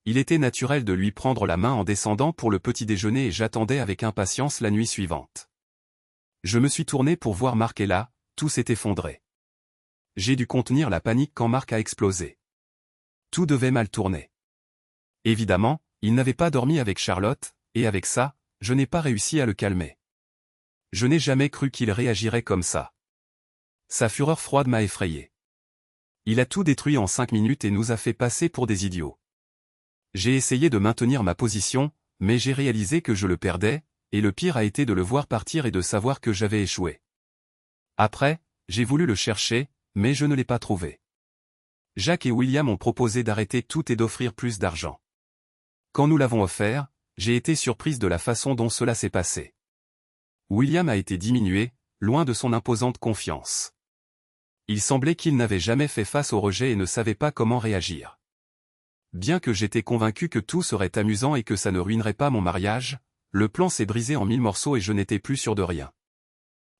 Il était naturel de lui prendre la main en descendant pour le petit déjeuner et j'attendais avec impatience la nuit suivante. Je me suis tourné pour voir Marc et là, tout s'est effondré. J'ai dû contenir la panique quand Marc a explosé. Tout devait mal tourner. Évidemment, il n'avait pas dormi avec Charlotte, et avec ça, je n'ai pas réussi à le calmer. Je n'ai jamais cru qu'il réagirait comme ça. Sa fureur froide m'a effrayé. Il a tout détruit en 5 minutes et nous a fait passer pour des idiots. J'ai essayé de maintenir ma position, mais j'ai réalisé que je le perdais, et le pire a été de le voir partir et de savoir que j'avais échoué. Après, j'ai voulu le chercher, mais je ne l'ai pas trouvé. Jacques et William ont proposé d'arrêter tout et d'offrir plus d'argent. Quand nous l'avons offert, j'ai été surprise de la façon dont cela s'est passé. William a été diminué, loin de son imposante confiance. Il semblait qu'il n'avait jamais fait face au rejet et ne savait pas comment réagir. Bien que j'étais convaincu que tout serait amusant et que ça ne ruinerait pas mon mariage, le plan s'est brisé en 1000 morceaux et je n'étais plus sûr de rien.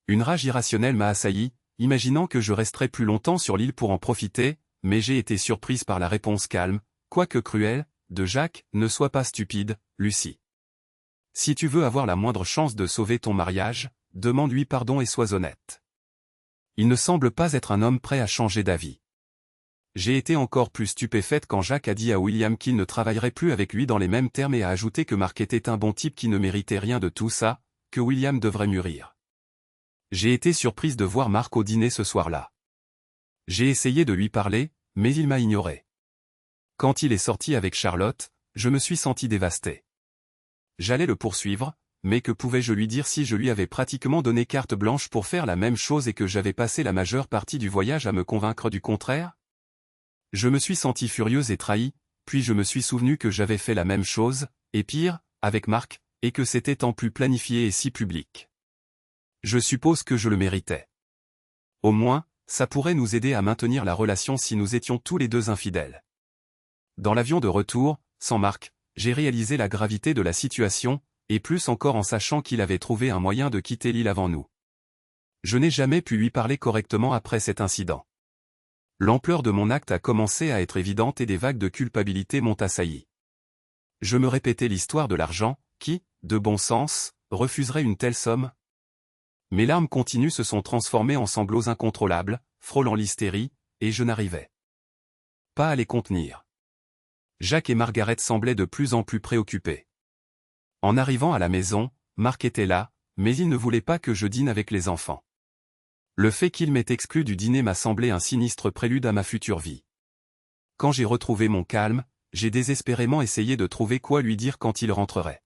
Une rage irrationnelle m'a assailli, imaginant que je resterais plus longtemps sur l'île pour en profiter, mais j'ai été surprise par la réponse calme, quoique cruelle, de Jacques. Ne sois pas stupide, Lucie. Si tu veux avoir la moindre chance de sauver ton mariage, demande-lui pardon et sois honnête. Il ne semble pas être un homme prêt à changer d'avis. J'ai été encore plus stupéfaite quand Jacques a dit à William qu'il ne travaillerait plus avec lui dans les mêmes termes et a ajouté que Marc était un bon type qui ne méritait rien de tout ça, que William devrait mûrir. J'ai été surprise de voir Marc au dîner ce soir-là. J'ai essayé de lui parler, mais il m'a ignoré. Quand il est sorti avec Charlotte, je me suis senti dévastée. J'allais le poursuivre, mais que pouvais-je lui dire si je lui avais pratiquement donné carte blanche pour faire la même chose et que j'avais passé la majeure partie du voyage à me convaincre du contraire? Je me suis senti furieuse et trahie, puis je me suis souvenu que j'avais fait la même chose, et pire, avec Marc, et que c'était en plus planifié et si public. Je suppose que je le méritais. Au moins, ça pourrait nous aider à maintenir la relation si nous étions tous les deux infidèles. Dans l'avion de retour, sans Marc, j'ai réalisé la gravité de la situation, et plus encore en sachant qu'il avait trouvé un moyen de quitter l'île avant nous. Je n'ai jamais pu lui parler correctement après cet incident. L'ampleur de mon acte a commencé à être évidente et des vagues de culpabilité m'ont assailli. Je me répétais l'histoire de l'argent, qui, de bon sens, refuserait une telle somme? Mes larmes continues se sont transformées en sanglots incontrôlables, frôlant l'hystérie, et je n'arrivais pas à les contenir. Jacques et Margaret semblaient de plus en plus préoccupés. En arrivant à la maison, Marc était là, mais il ne voulait pas que je dîne avec les enfants. Le fait qu'il m'ait exclu du dîner m'a semblé un sinistre prélude à ma future vie. Quand j'ai retrouvé mon calme, j'ai désespérément essayé de trouver quoi lui dire quand il rentrerait.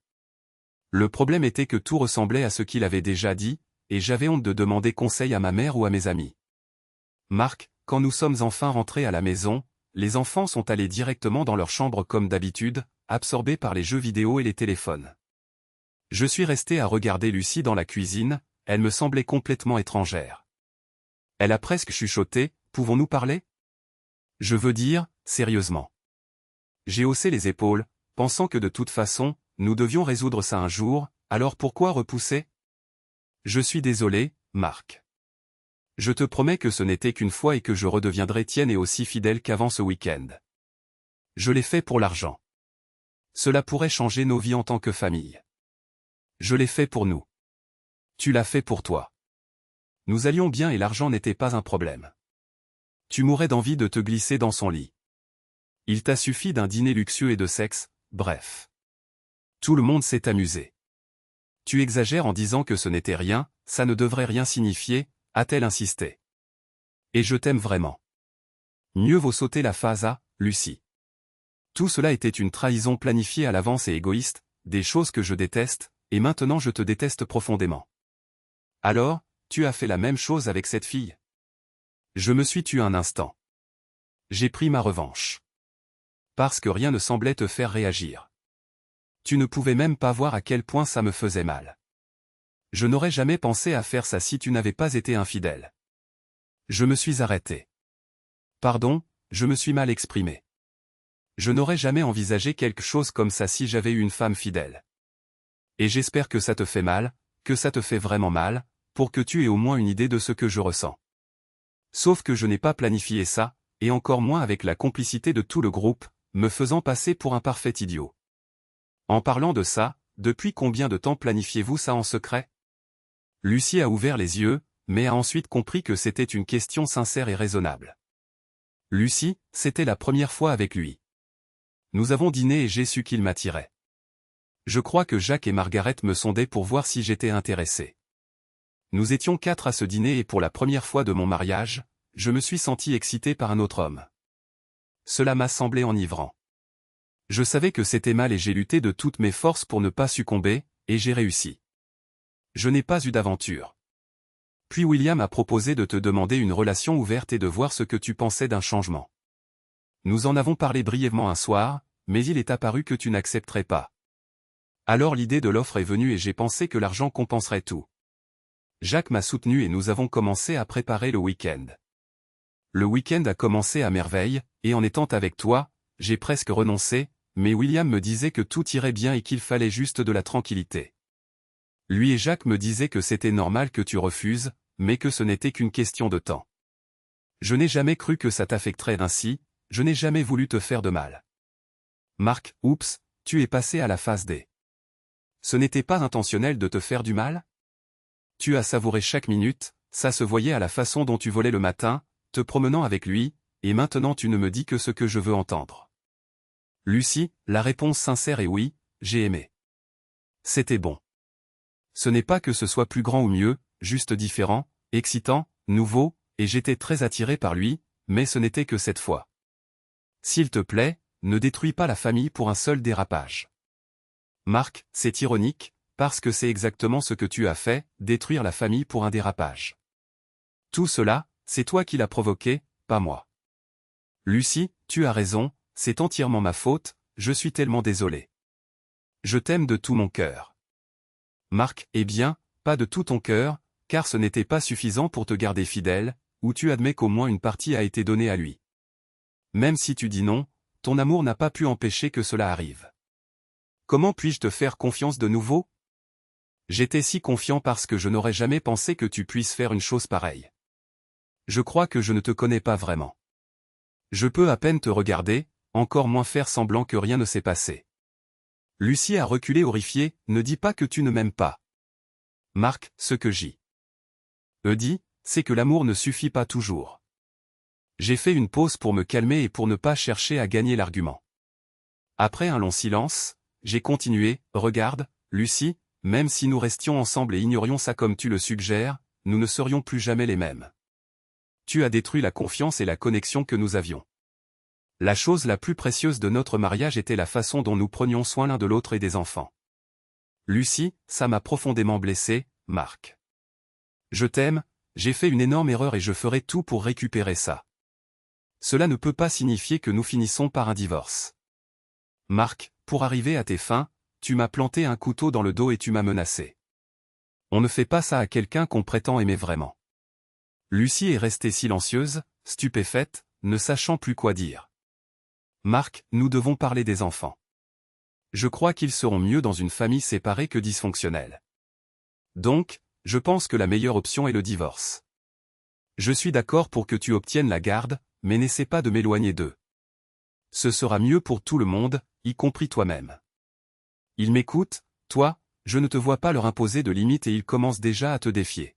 Le problème était que tout ressemblait à ce qu'il avait déjà dit, et j'avais honte de demander conseil à ma mère ou à mes amis. Marc, quand nous sommes enfin rentrés à la maison, les enfants sont allés directement dans leur chambre comme d'habitude, absorbés par les jeux vidéo et les téléphones. Je suis resté à regarder Lucie dans la cuisine, elle me semblait complètement étrangère. Elle a presque chuchoté, « Pouvons-nous parler ?» Je veux dire, sérieusement. J'ai haussé les épaules, pensant que de toute façon, nous devions résoudre ça un jour, alors pourquoi repousser? Je suis désolé, Marc. Je te promets que ce n'était qu'une fois et que je redeviendrai tienne et aussi fidèle qu'avant ce week-end. Je l'ai fait pour l'argent. Cela pourrait changer nos vies en tant que famille. Je l'ai fait pour nous. Tu l'as fait pour toi. Nous allions bien et l'argent n'était pas un problème. Tu mourrais d'envie de te glisser dans son lit. Il t'a suffi d'un dîner luxueux et de sexe, bref. Tout le monde s'est amusé. Tu exagères en disant que ce n'était rien, ça ne devrait rien signifier, a-t-elle insisté. Et je t'aime vraiment. Mieux vaut sauter la phase A, Lucie. Tout cela était une trahison planifiée à l'avance et égoïste, des choses que je déteste, et maintenant je te déteste profondément. Alors, tu as fait la même chose avec cette fille? Je me suis tué un instant. J'ai pris ma revanche. Parce que rien ne semblait te faire réagir. Tu ne pouvais même pas voir à quel point ça me faisait mal. Je n'aurais jamais pensé à faire ça si tu n'avais pas été infidèle. Je me suis arrêté. Pardon, je me suis mal exprimé. Je n'aurais jamais envisagé quelque chose comme ça si j'avais eu une femme fidèle. Et j'espère que ça te fait mal, que ça te fait vraiment mal, pour que tu aies au moins une idée de ce que je ressens. Sauf que je n'ai pas planifié ça, et encore moins avec la complicité de tout le groupe, me faisant passer pour un parfait idiot. En parlant de ça, depuis combien de temps planifiez-vous ça en secret? Lucie a ouvert les yeux, mais a ensuite compris que c'était une question sincère et raisonnable. Lucie, c'était la première fois avec lui. Nous avons dîné et j'ai su qu'il m'attirait. Je crois que Jacques et Margaret me sondaient pour voir si j'étais intéressé. Nous étions 4 à ce dîner et pour la première fois de mon mariage, je me suis senti excité par un autre homme. Cela m'a semblé enivrant. Je savais que c'était mal et j'ai lutté de toutes mes forces pour ne pas succomber, et j'ai réussi. Je n'ai pas eu d'aventure. Puis William a proposé de te demander une relation ouverte et de voir ce que tu pensais d'un changement. Nous en avons parlé brièvement un soir, mais il est apparu que tu n'accepterais pas. Alors l'idée de l'offre est venue et j'ai pensé que l'argent compenserait tout. Jacques m'a soutenu et nous avons commencé à préparer le week-end. Le week-end a commencé à merveille, et en étant avec toi, j'ai presque renoncé, mais William me disait que tout irait bien et qu'il fallait juste de la tranquillité. Lui et Jacques me disaient que c'était normal que tu refuses, mais que ce n'était qu'une question de temps. Je n'ai jamais cru que ça t'affecterait ainsi, je n'ai jamais voulu te faire de mal. Marc, oups, tu es passé à la phase D. Ce n'était pas intentionnel de te faire du mal? Tu as savouré chaque minute, ça se voyait à la façon dont tu volais le matin, te promenant avec lui, et maintenant tu ne me dis que ce que je veux entendre. Lucie, la réponse sincère est oui, j'ai aimé. C'était bon. Ce n'est pas que ce soit plus grand ou mieux, juste différent, excitant, nouveau, et j'étais très attiré par lui, mais ce n'était que cette fois. S'il te plaît, ne détruis pas la famille pour un seul dérapage. Marc, c'est ironique, parce que c'est exactement ce que tu as fait, détruire la famille pour un dérapage. Tout cela, c'est toi qui l'as provoqué, pas moi. Lucie, tu as raison, c'est entièrement ma faute, je suis tellement désolé. Je t'aime de tout mon cœur. Marc, eh bien, pas de tout ton cœur, car ce n'était pas suffisant pour te garder fidèle, ou tu admets qu'au moins une partie a été donnée à lui. Même si tu dis non, ton amour n'a pas pu empêcher que cela arrive. Comment puis-je te faire confiance de nouveau? J'étais si confiant parce que je n'aurais jamais pensé que tu puisses faire une chose pareille. Je crois que je ne te connais pas vraiment. Je peux à peine te regarder, encore moins faire semblant que rien ne s'est passé. Lucie a reculé horrifiée, ne dis pas que tu ne m'aimes pas. Marc, ce que j'y dis, c'est que l'amour ne suffit pas toujours. J'ai fait une pause pour me calmer et pour ne pas chercher à gagner l'argument. Après un long silence, j'ai continué, regarde, Lucie, même si nous restions ensemble et ignorions ça comme tu le suggères, nous ne serions plus jamais les mêmes. Tu as détruit la confiance et la connexion que nous avions. La chose la plus précieuse de notre mariage était la façon dont nous prenions soin l'un de l'autre et des enfants. Lucie, ça m'a profondément blessé, Marc. Je t'aime, j'ai fait une énorme erreur et je ferai tout pour récupérer ça. Cela ne peut pas signifier que nous finissons par un divorce. Marc, pour arriver à tes fins, tu m'as planté un couteau dans le dos et tu m'as menacé. On ne fait pas ça à quelqu'un qu'on prétend aimer vraiment. Lucie est restée silencieuse, stupéfaite, ne sachant plus quoi dire. Marc, nous devons parler des enfants. Je crois qu'ils seront mieux dans une famille séparée que dysfonctionnelle. Donc, je pense que la meilleure option est le divorce. Je suis d'accord pour que tu obtiennes la garde, mais n'essaie pas de m'éloigner d'eux. Ce sera mieux pour tout le monde, y compris toi-même. Ils m'écoutent, toi, je ne te vois pas leur imposer de limites et ils commencent déjà à te défier.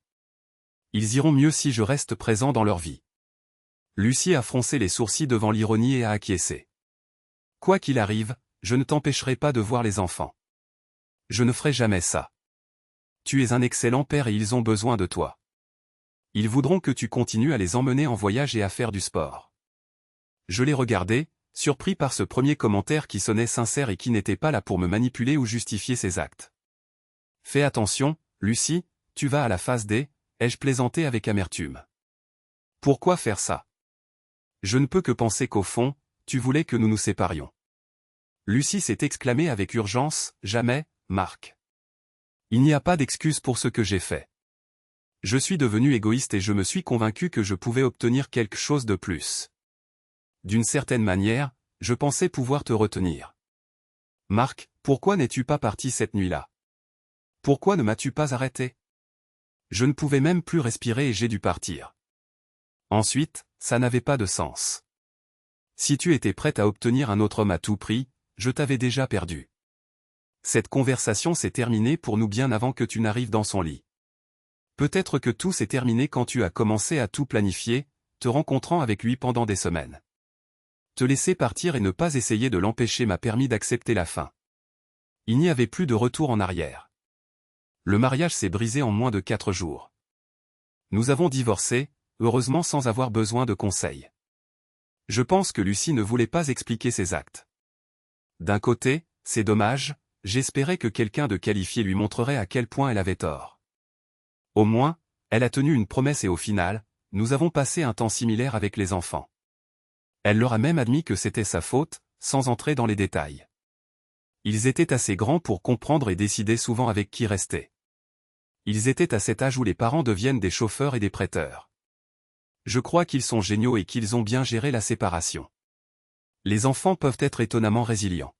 Ils iront mieux si je reste présent dans leur vie. Lucie a froncé les sourcils devant l'ironie et a acquiescé. Quoi qu'il arrive, je ne t'empêcherai pas de voir les enfants. Je ne ferai jamais ça. Tu es un excellent père et ils ont besoin de toi. Ils voudront que tu continues à les emmener en voyage et à faire du sport. Je les regardais, surpris par ce premier commentaire qui sonnait sincère et qui n'était pas là pour me manipuler ou justifier ses actes. Fais attention, Lucie, tu vas à la phase D, ai-je plaisanté avec amertume. Pourquoi faire ça? Je ne peux que penser qu'au fond, tu voulais que nous nous séparions. Lucie s'est exclamée avec urgence, jamais, Marc. Il n'y a pas d'excuse pour ce que j'ai fait. Je suis devenu égoïste et je me suis convaincu que je pouvais obtenir quelque chose de plus. D'une certaine manière, je pensais pouvoir te retenir. Marc, pourquoi n'es-tu pas parti cette nuit-là? Pourquoi ne m'as-tu pas arrêté? Je ne pouvais même plus respirer et j'ai dû partir. Ensuite, ça n'avait pas de sens. Si tu étais prête à obtenir un autre homme à tout prix, je t'avais déjà perdu. Cette conversation s'est terminée pour nous bien avant que tu n'arrives dans son lit. Peut-être que tout s'est terminé quand tu as commencé à tout planifier, te rencontrant avec lui pendant des semaines. Te laisser partir et ne pas essayer de l'empêcher m'a permis d'accepter la fin. Il n'y avait plus de retour en arrière. Le mariage s'est brisé en moins de 4 jours. Nous avons divorcé, heureusement sans avoir besoin de conseils. Je pense que Lucie ne voulait pas expliquer ses actes. D'un côté, c'est dommage, j'espérais que quelqu'un de qualifié lui montrerait à quel point elle avait tort. Au moins, elle a tenu une promesse et au final, nous avons passé un temps similaire avec les enfants. Elle leur a même admis que c'était sa faute, sans entrer dans les détails. Ils étaient assez grands pour comprendre et décider souvent avec qui rester. Ils étaient à cet âge où les parents deviennent des chauffeurs et des prêteurs. Je crois qu'ils sont géniaux et qu'ils ont bien géré la séparation. Les enfants peuvent être étonnamment résilients.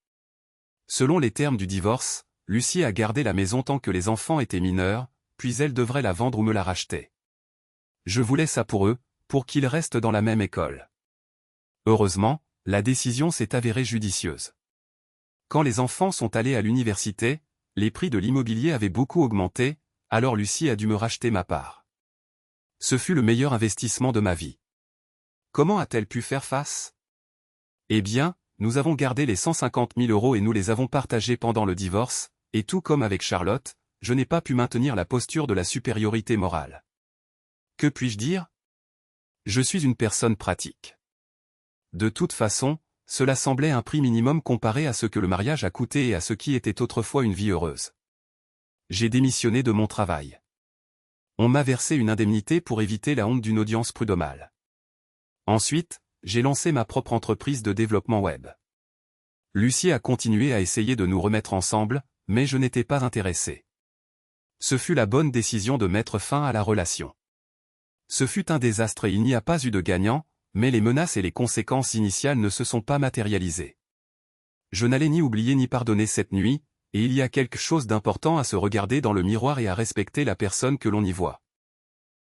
Selon les termes du divorce, Lucie a gardé la maison tant que les enfants étaient mineurs, puis elle devrait la vendre ou me la racheter. Je voulais ça pour eux, pour qu'ils restent dans la même école. Heureusement, la décision s'est avérée judicieuse. Quand les enfants sont allés à l'université, les prix de l'immobilier avaient beaucoup augmenté, alors Lucie a dû me racheter ma part. Ce fut le meilleur investissement de ma vie. Comment a-t-elle pu faire face? Eh bien, nous avons gardé les 150 000 € et nous les avons partagés pendant le divorce, et tout comme avec Charlotte, je n'ai pas pu maintenir la posture de la supériorité morale. Que puis-je dire? Je suis une personne pratique. De toute façon, cela semblait un prix minimum comparé à ce que le mariage a coûté et à ce qui était autrefois une vie heureuse. J'ai démissionné de mon travail. On m'a versé une indemnité pour éviter la honte d'une audience prud'homale. Ensuite, j'ai lancé ma propre entreprise de développement web. Lucie a continué à essayer de nous remettre ensemble, mais je n'étais pas intéressé. Ce fut la bonne décision de mettre fin à la relation. Ce fut un désastre et il n'y a pas eu de gagnant, mais les menaces et les conséquences initiales ne se sont pas matérialisées. Je n'allais ni oublier ni pardonner cette nuit, et il y a quelque chose d'important à se regarder dans le miroir et à respecter la personne que l'on y voit.